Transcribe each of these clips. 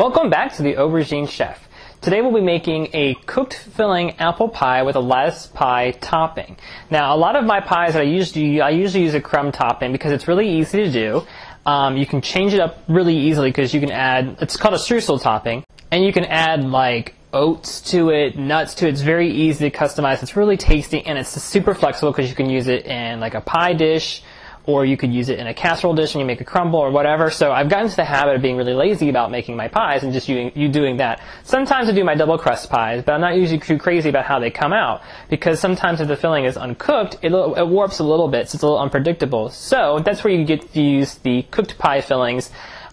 Welcome back to the Aubergine Chef. Today we'll be making a cooked filling apple pie with a lattice pie topping. Now, a lot of my pies that I usually use a crumb topping because it's really easy to do. You can change it up really easily because you can add, it's called a streusel topping, and you can add like oats to it, nuts to it. It's very easy to customize. It's really tasty, and it's super flexible because you can use it in like a pie dish, or you could use it in a casserole dish and you make a crumble or whatever. So I've gotten into the habit of being really lazy about making my pies and just doing that. Sometimes I do my double crust pies, but I'm not usually too crazy about how they come out because sometimes if the filling is uncooked, it warps a little bit, so it's a little unpredictable. So that's where you get to use the cooked pie fillings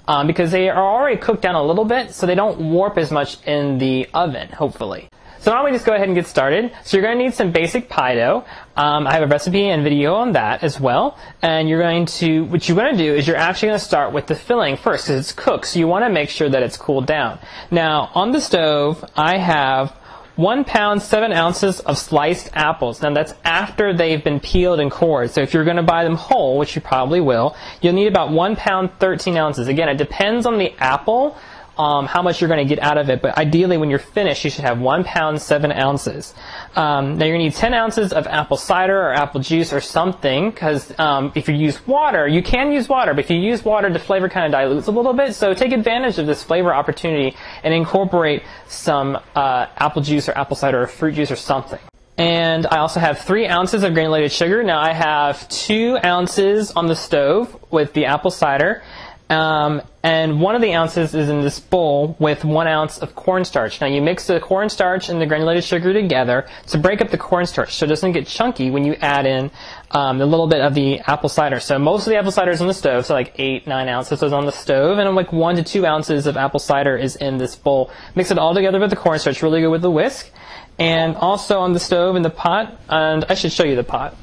because they are already cooked down a little bit, so they don't warp as much in the oven, hopefully. So why don't we just go ahead and get started. So you're going to need some basic pie dough. I have a recipe and video on that as well. And what you're going to do is you're actually going to start with the filling first because it's cooked. So you want to make sure that it's cooled down. Now on the stove, I have 1 pound, 7 ounces of sliced apples. Now that's after they've been peeled and cored. So if you're going to buy them whole, which you probably will, you'll need about 1 pound, 13 ounces. Again, it depends on the apple. How much you're going to get out of it, but ideally when you're finished you should have 1 pound 7 ounces. Now you're going to need 10 ounces of apple cider or apple juice or something, because if you use water, you can use water, but if you use water the flavor kind of dilutes a little bit, so take advantage of this flavor opportunity and incorporate some apple juice or apple cider or fruit juice or something. And I also have 3 ounces of granulated sugar. Now I have 2 ounces on the stove with the apple cider. And 1 of the ounces is in this bowl with 1 ounce of cornstarch. Now you mix the cornstarch and the granulated sugar together to break up the cornstarch so it doesn't get chunky when you add in a little bit of the apple cider. So most of the apple cider is on the stove, so like 8, 9 ounces is on the stove, and like 1 to 2 ounces of apple cider is in this bowl. Mix it all together with the cornstarch, really good with the whisk. And also on the stove in the pot, and I should show you the pot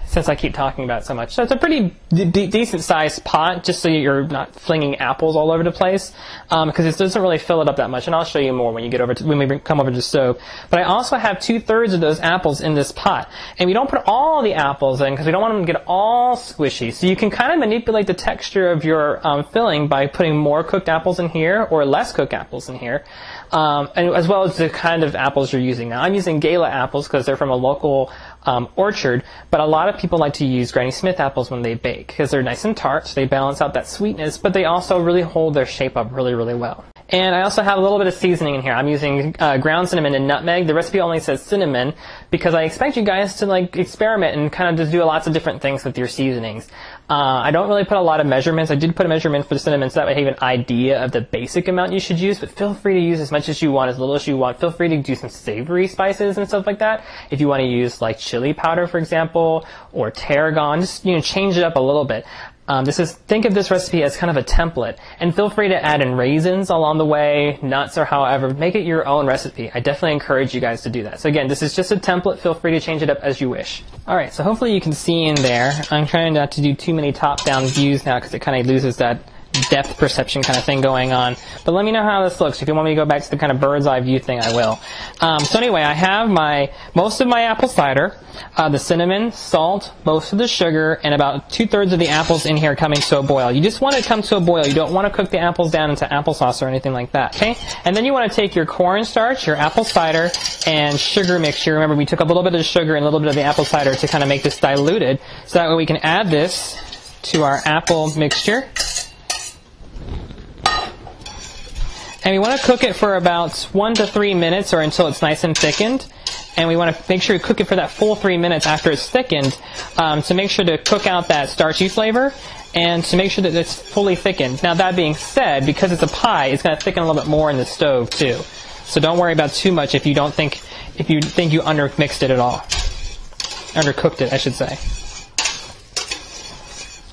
since I keep talking about it so much. So it's a pretty decent sized pot, just so you're not flinging apples all over the place, because it doesn't really fill it up that much. And I'll show you more when we come over to the stove. But I also have 2/3 of those apples in this pot, and we don't put all the apples in because we don't want them to get all squishy. So you can kind of manipulate the texture of your filling by putting more cooked apples in here or less cooked apples in here, and as well as the kind of apples you're using. Now I'm using Gala apples because they're from a local orchard, but a lot of people like to use Granny Smith apples when they bake because they're nice and tart, so they balance out that sweetness, but they also really hold their shape up really, really well. And I also have a little bit of seasoning in here. I'm using ground cinnamon and nutmeg. The recipe only says cinnamon because I expect you guys to like experiment and kind of just do lots of different things with your seasonings. I don't really put a lot of measurements. I did put a measurement for the cinnamon so that way I have an idea of the basic amount you should use, but feel free to use as much as you want, as little as you want. Feel free to do some savory spices and stuff like that. If you want to use like chili powder, for example, or tarragon, just change it up a little bit. Think of this recipe as kind of a template, and feel free to add in raisins along the way, nuts or however. Make it your own recipe. I definitely encourage you guys to do that. So again, this is just a template. Feel free to change it up as you wish. Alright, so hopefully you can see in there. I'm trying not to do too many top-down views now because it kind of loses that depth perception kind of thing going on. But let me know how this looks. If you want me to go back to the kind of bird's eye view thing, I will. So anyway, I have most of my apple cider, the cinnamon, salt, most of the sugar, and about 2/3 of the apples in here coming to a boil. You just want it to come to a boil. You don't want to cook the apples down into applesauce or anything like that, okay? And then you want to take your cornstarch, your apple cider, and sugar mixture. Remember, we took a little bit of the sugar and a little bit of the apple cider to kind of make this diluted, so that way we can add this to our apple mixture. And we want to cook it for about 1 to 3 minutes or until it's nice and thickened. And we want to make sure to cook it for that full 3 minutes after it's thickened to make sure to cook out that starchy flavor and to make sure that it's fully thickened. Now that being said, because it's a pie, it's going to thicken a little bit more in the stove too. So don't worry about too much if you think you undermixed it at all. Undercooked it, I should say.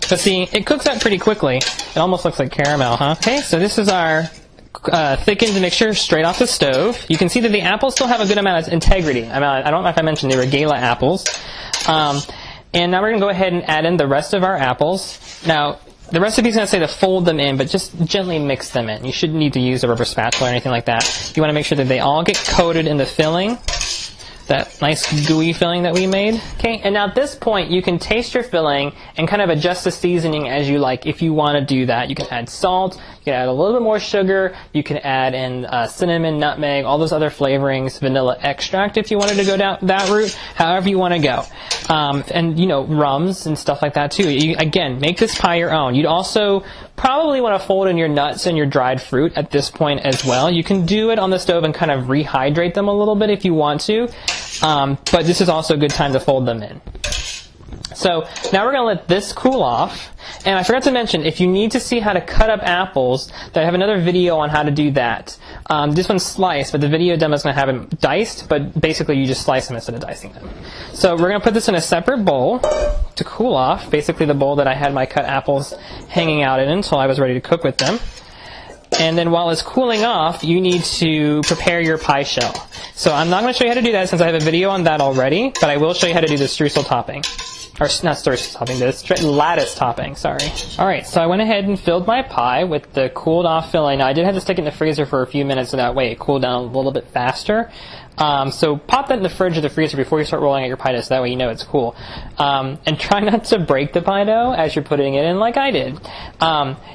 But see, it cooks up pretty quickly. It almost looks like caramel, huh? Okay, so this is our thickened mixture straight off the stove. You can see that the apples still have a good amount of integrity. I don't know if I mentioned they were Gala apples. And now we're going to go ahead and add in the rest of our apples. Now, the recipe is going to say to fold them in, but just gently mix them in. You shouldn't need to use a rubber spatula or anything like that. You want to make sure that they all get coated in the filling, that nice gooey filling that we made. Okay, and now at this point you can taste your filling and kind of adjust the seasoning as you like. If you want to do that, you can add salt, you can add a little bit more sugar, you can add in cinnamon, nutmeg, all those other flavorings, vanilla extract if you wanted to go down that route, however you want to go. And you know, rums and stuff like that too. Again, make this pie your own. You'd also probably want to fold in your nuts and your dried fruit at this point as well. You can do it on the stove and kind of rehydrate them a little bit if you want to, but this is also a good time to fold them in. So now we're going to let this cool off. And I forgot to mention, if you need to see how to cut up apples, I have another video on how to do that. This one's sliced, but the video demo is going to have them diced, but basically you just slice them instead of dicing them. So we're going to put this in a separate bowl to cool off, basically the bowl that I had my cut apples hanging out in until I was ready to cook with them. And then while it's cooling off, you need to prepare your pie shell. So I'm not going to show you how to do that since I have a video on that already, but I will show you how to do the streusel topping. Or not streusel topping, the lattice topping, sorry. Alright, so I went ahead and filled my pie with the cooled off filling. Now I did have to stick it in the freezer for a few minutes so that way it cooled down a little bit faster. So pop that in the fridge or the freezer before you start rolling out your pie dough so that way you know it's cool. And try not to break the pie dough as you're putting it in like I did.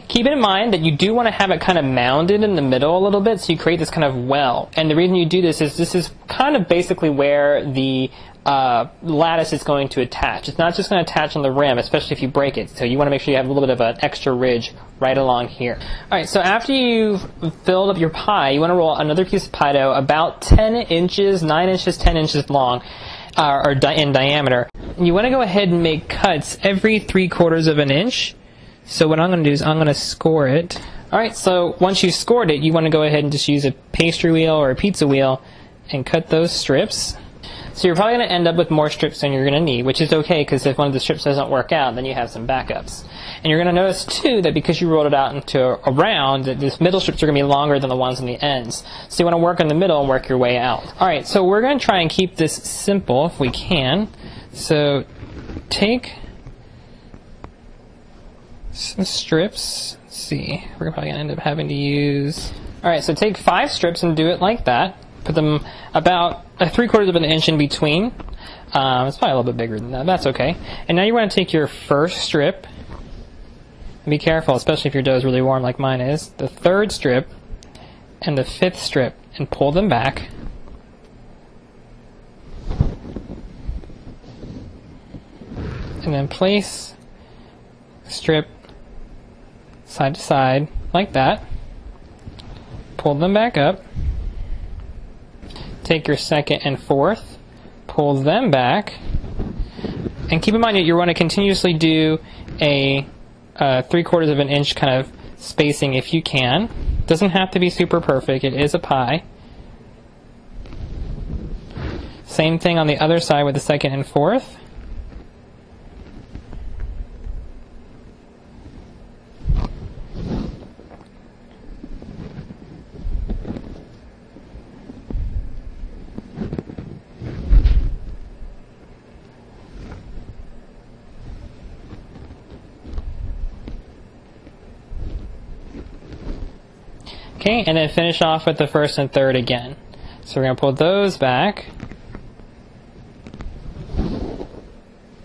Keep in mind that you do want to have it kind of mounded in the middle a little bit so you create this kind of well. And the reason you do this is kind of basically where the lattice is going to attach. It's not just going to attach on the rim, especially if you break it. So you want to make sure you have a little bit of an extra ridge right along here. Alright, so after you've filled up your pie, you want to roll another piece of pie dough about 10 inches, 9 inches, 10 inches long, in diameter. You want to go ahead and make cuts every 3/4 of an inch. So what I'm going to do is I'm going to score it. Alright, so once you've scored it, you want to go ahead and just use a pastry wheel or a pizza wheel and cut those strips. So you're probably going to end up with more strips than you're going to need, which is okay because if one of the strips doesn't work out, then you have some backups. And you're going to notice too that because you rolled it out into a round, that these middle strips are going to be longer than the ones on the ends. So you want to work in the middle and work your way out. Alright, so we're going to try and keep this simple if we can. So take some strips. Let's see, we're probably going to end up having to use... Alright, so take 5 strips and do it like that. Put them about 3/4 of an inch in between. It's probably a little bit bigger than that. That's okay. And now you want to take your first strip. And be careful, especially if your dough is really warm like mine is. The 3rd strip and the 5th strip and pull them back. And then place strip side to side like that. Pull them back up. Take your 2nd and 4th, pull them back, and keep in mind that you want to continuously do a 3/4 of an inch kind of spacing if you can. Doesn't have to be super perfect, it is a pie. Same thing on the other side with the 2nd and 4th. Okay, and then finish off with the 1st and 3rd again. So we're going to pull those back.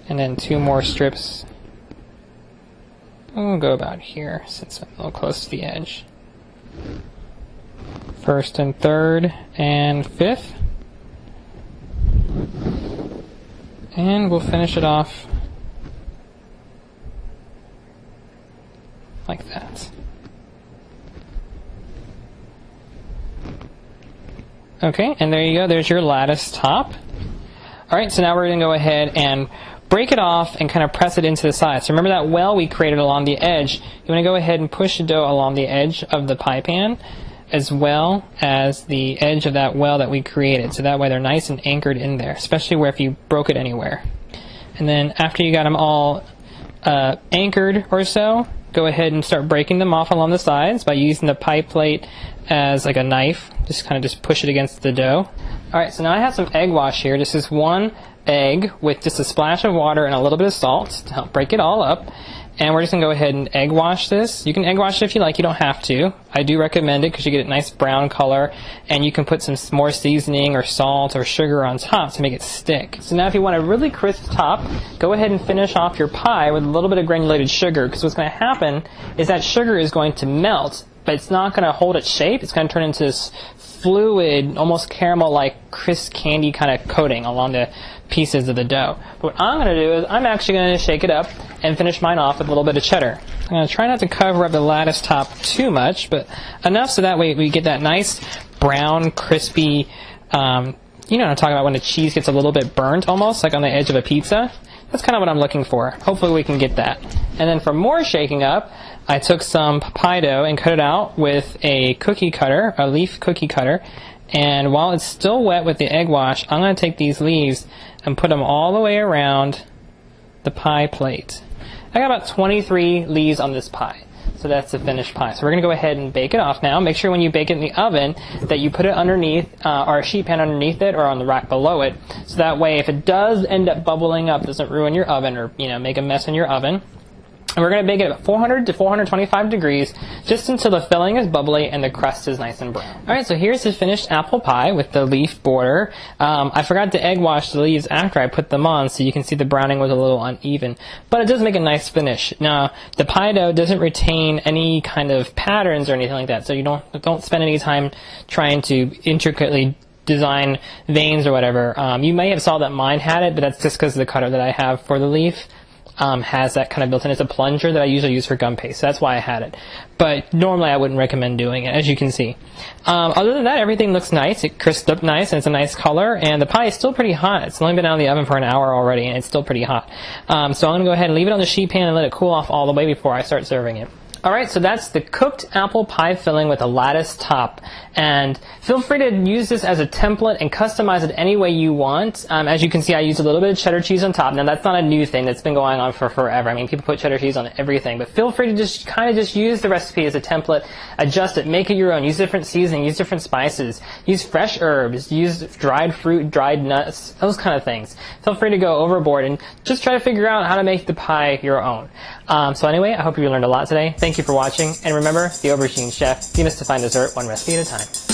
And then 2 more strips. We'll go about here since I'm a little close to the edge. 1st and 3rd and 5th. And we'll finish it off like that. Okay, and there you go, there's your lattice top. Alright, so now we're going to go ahead and break it off and kind of press it into the side. So remember that well we created along the edge? You want to go ahead and push the dough along the edge of the pie pan as well as the edge of that well that we created. So that way they're nice and anchored in there, especially where if you broke it anywhere. And then after you got them all anchored or so, go ahead and start breaking them off along the sides by using the pie plate as like a knife. Just kind of just push it against the dough. Alright, so now I have some egg wash here. This is 1 egg with just a splash of water and a little bit of salt to help break it all up. And we're just gonna go ahead and egg wash this. You can egg wash it if you like, you don't have to. I do recommend it because you get a nice brown color, and you can put some more seasoning or salt or sugar on top to make it stick. So now if you want a really crisp top, go ahead and finish off your pie with a little bit of granulated sugar, because what's gonna happen is that sugar is going to melt, but it's not gonna hold its shape. It's gonna turn into this fluid, almost caramel-like crisp candy kind of coating along the pieces of the dough. But what I'm going to do is I'm actually going to shake it up and finish mine off with a little bit of cheddar. I'm going to try not to cover up the lattice top too much, but enough so that way we get that nice brown, crispy, you know what I'm talking about, when the cheese gets a little bit burnt almost, like on the edge of a pizza. That's kind of what I'm looking for. Hopefully we can get that. And then for more shaking up, I took some pie dough and cut it out with a cookie cutter, a leaf cookie cutter. And while it's still wet with the egg wash, I'm going to take these leaves and put them all the way around the pie plate. I got about 23 leaves on this pie. So that's the finished pie. So we're going to go ahead and bake it off now. Make sure when you bake it in the oven that you put it underneath, or a sheet pan underneath it, or on the rack below it. So that way if it does end up bubbling up, it doesn't ruin your oven or make a mess in your oven. And we're going to bake it at 400 to 425 degrees just until the filling is bubbly and the crust is nice and brown. Alright, so here's the finished apple pie with the leaf border. I forgot to egg wash the leaves after I put them on, so you can see the browning was a little uneven. But it does make a nice finish. Now, the pie dough doesn't retain any kind of patterns or anything like that, so you don't spend any time trying to intricately design veins or whatever. You may have saw that mine had it, but that's just because the cutter that I have for the leaf has that kind of built in. It's a plunger that I usually use for gum paste, so that's why I had it. But normally I wouldn't recommend doing it, as you can see. Other than that, everything looks nice. It crisped up nice, and it's a nice color, and the pie is still pretty hot. It's only been out of the oven for an hour already, and it's still pretty hot. So I'm going to go ahead and leave it on the sheet pan and let it cool off all the way before I start serving it. Alright, so that's the cooked apple pie filling with a lattice top. And feel free to use this as a template and customize it any way you want. As you can see, I used a little bit of cheddar cheese on top. Now, that's not a new thing. That's been going on for forever. I mean, people put cheddar cheese on everything. But feel free to just use the recipe as a template, adjust it, make it your own. Use different seasoning, use different spices, use fresh herbs, use dried fruit, dried nuts, those kind of things. Feel free to go overboard and just try to figure out how to make the pie your own. So anyway, I hope you learned a lot today. Thank you for watching, and remember, the Aubergine Chef, demystifying dessert one recipe at a time.